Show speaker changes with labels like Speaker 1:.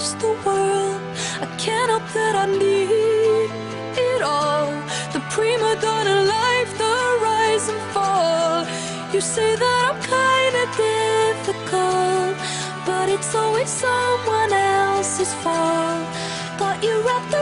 Speaker 1: against the world. I can't help that I need it all. The prima donna life, the rise and fall. You say that I'm kinda difficult, but it's always someone else's fault. Got you wrapped